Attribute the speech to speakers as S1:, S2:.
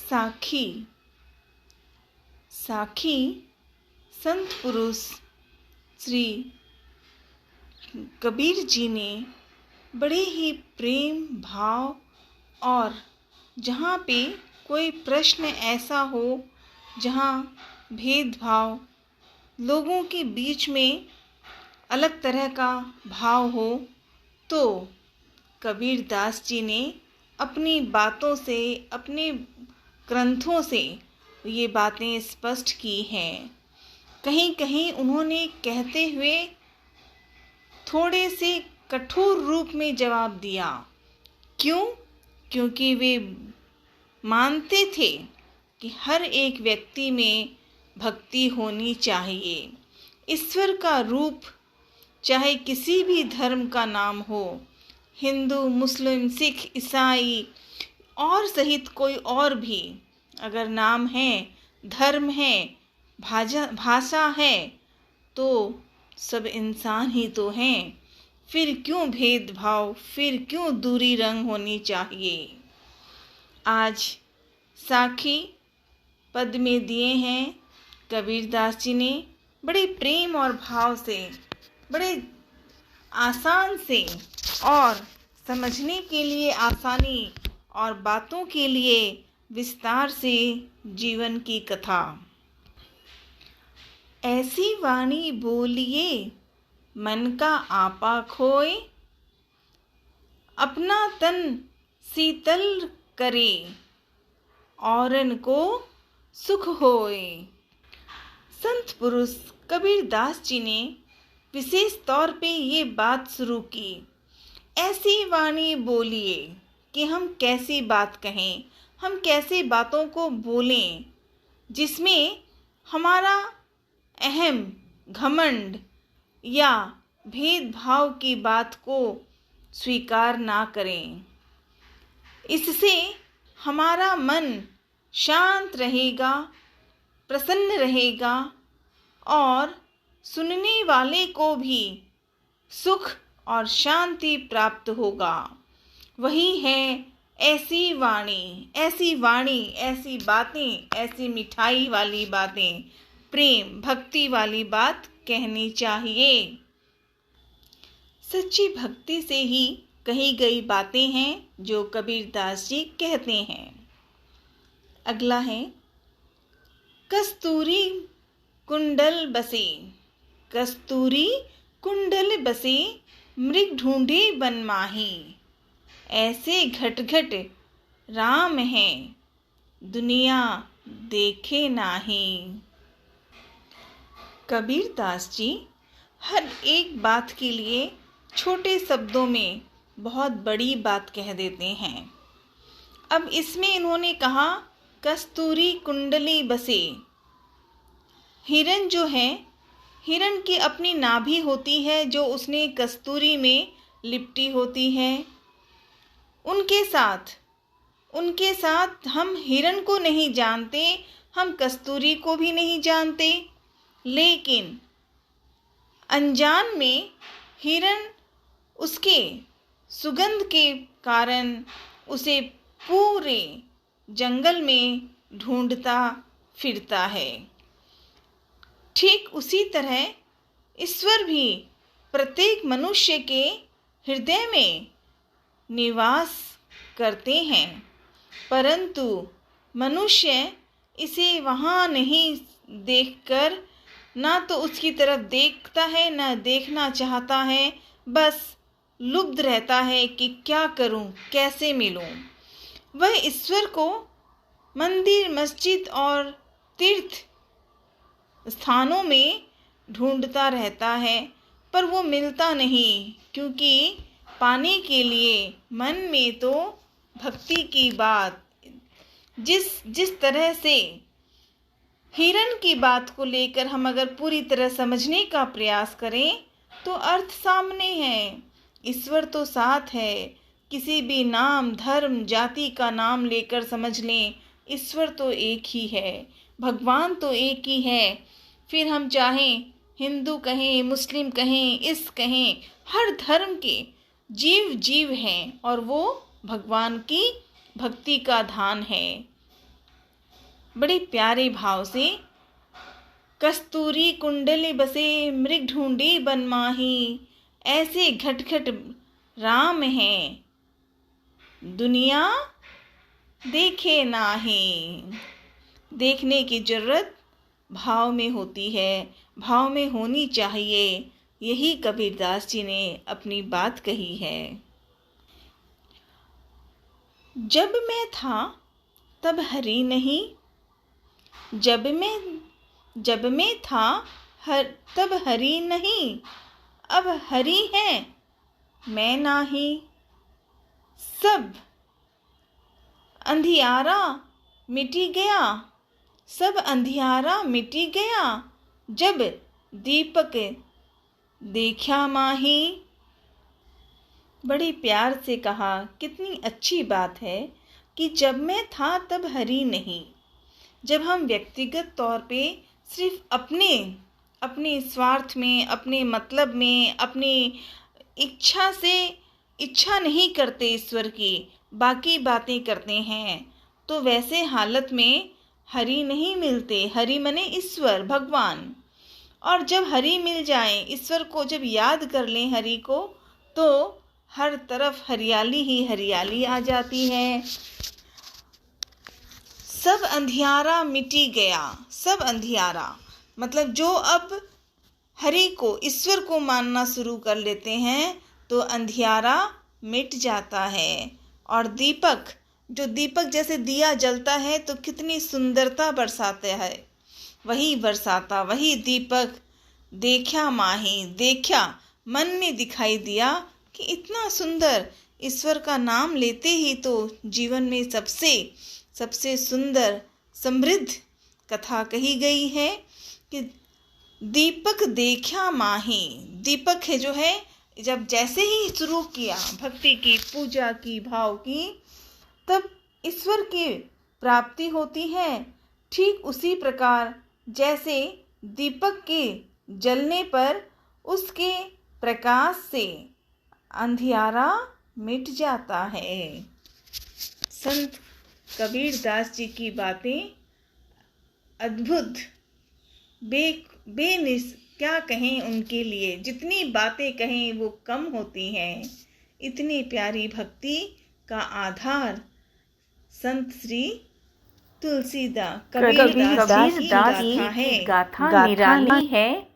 S1: साखी। साखी संत पुरुष श्री कबीर जी ने बड़े ही प्रेम भाव और जहाँ पे कोई प्रश्न ऐसा हो जहाँ भेदभाव, लोगों के बीच में अलग तरह का भाव हो, तो कबीर दास जी ने अपनी बातों से, अपने ग्रंथों से ये बातें स्पष्ट की हैं। कहीं कहीं उन्होंने कहते हुए थोड़े से कठोर रूप में जवाब दिया। क्यों? क्योंकि वे मानते थे कि हर एक व्यक्ति में भक्ति होनी चाहिए। ईश्वर का रूप चाहे किसी भी धर्म का नाम हो, हिंदू, मुस्लिम, सिख, ईसाई और सहित कोई और भी अगर नाम है, धर्म है, भाषा है, तो सब इंसान ही तो हैं। फिर क्यों भेदभाव, फिर क्यों दूरी रंग होनी चाहिए। आज साखी पद में दिए हैं कबीर दास जी ने बड़े प्रेम और भाव से, बड़े आसान से और समझने के लिए आसानी और बातों के लिए विस्तार से जीवन की कथा। ऐसी वाणी बोलिए मन का आपा खोए, अपना तन शीतल करे औरन को सुख होए। संत पुरुष कबीर दास जी ने विशेष तौर पे ये बात शुरू की, ऐसी वाणी बोलिए कि हम कैसी बात कहें, हम कैसे बातों को बोलें जिसमें हमारा अहम, घमंड या भेदभाव की बात को स्वीकार ना करें। इससे हमारा मन शांत रहेगा, प्रसन्न रहेगा और सुनने वाले को भी सुख और शांति प्राप्त होगा। वही है ऐसी वाणी, ऐसी वाणी, ऐसी बातें, ऐसी मिठाई वाली बातें, प्रेम भक्ति वाली बात कहनी चाहिए। सच्ची भक्ति से ही कही गई बातें हैं जो कबीर दास जी कहते हैं। अगला है कस्तूरी कुंडल बसे, कस्तूरी कुंडल बसे मृग ढूंढे बन माही, ऐसे घट घट राम हैं दुनिया देखे नाही। कबीर दास जी हर एक बात के लिए छोटे शब्दों में बहुत बड़ी बात कह देते हैं। अब इसमें इन्होंने कहा कस्तूरी कुंडली बसे। हिरन जो है, हिरन की अपनी नाभि होती है जो उसने कस्तूरी में लिपटी होती है। उनके साथ हम हिरन को नहीं जानते, हम कस्तूरी को भी नहीं जानते, लेकिन अनजान में हिरन उसके सुगंध के कारण उसे पूरे जंगल में ढूंढता फिरता है। ठीक उसी तरह ईश्वर भी प्रत्येक मनुष्य के हृदय में निवास करते हैं, परंतु मनुष्य इसे वहाँ नहीं देखकर ना तो उसकी तरफ देखता है, ना देखना चाहता है, बस लुब्ध रहता है कि क्या करूं, कैसे मिलूं। वह ईश्वर को मंदिर, मस्जिद और तीर्थ स्थानों में ढूंढता रहता है, पर वो मिलता नहीं, क्योंकि पाने के लिए मन में तो भक्ति की बात, जिस तरह से हिरन की बात को लेकर हम अगर पूरी तरह समझने का प्रयास करें तो अर्थ सामने है। ईश्वर तो साथ है। किसी भी नाम, धर्म, जाति का नाम लेकर समझ लें, ईश्वर तो एक ही है, भगवान तो एक ही है। फिर हम चाहें हिंदू कहें, मुस्लिम कहें, ईसाई कहें, हर धर्म के जीव हैं और वो भगवान की भक्ति का धान है। बड़े प्यारे भाव से, कस्तूरी कुंडले बसे मृग ढूंढे बन माही, ऐसे घट राम हैं दुनिया देखे नाही। देखने की जरूरत भाव में होती है, भाव में होनी चाहिए। यही कबीरदास जी ने अपनी बात कही है। जब मैं था तब हरि नहीं, जब मैं था तब हरि नहीं, अब हरि है मैं नाही। सब अंधियारा मिटी गया, सब अंधियारा मिटी गया, जब दीपक देखा माही। बड़े प्यार से कहा, कितनी अच्छी बात है कि जब मैं था तब हरि नहीं। जब हम व्यक्तिगत तौर पे सिर्फ अपने स्वार्थ में, अपने मतलब में, अपनी इच्छा से इच्छा नहीं करते ईश्वर की, बाकी बातें करते हैं, तो वैसे हालत में हरि नहीं मिलते। हरि मने ईश्वर, भगवान। और जब हरि मिल जाए, ईश्वर को जब याद कर लें हरि को, तो हर तरफ हरियाली ही हरियाली आ जाती है। सब अंधियारा मिटी गया, सब अंधियारा मतलब जो अब हरि को, ईश्वर को मानना शुरू कर लेते हैं, तो अंधियारा मिट जाता है। और दीपक, जो दीपक जैसे दिया जलता है तो कितनी सुंदरता बरसाता है, वही बरसाता, वही दीपक देखा माही। देखा मन में दिखाई दिया कि इतना सुंदर, ईश्वर का नाम लेते ही तो जीवन में सबसे सुंदर समृद्ध कथा कही गई है कि दीपक देखा माही। दीपक है जो है, जब जैसे ही शुरू किया भक्ति की, पूजा की, भाव की, तब ईश्वर की प्राप्ति होती है। ठीक उसी प्रकार जैसे दीपक के जलने पर उसके प्रकाश से अंधियारा मिट जाता है। संत कबीरदास जी की बातें अद्भुत, बेनिस क्या कहें उनके लिए। जितनी बातें कहें वो कम होती हैं। इतनी प्यारी भक्ति का आधार संत श्री तुलसीदास कबीरदास की गाथा निराली है।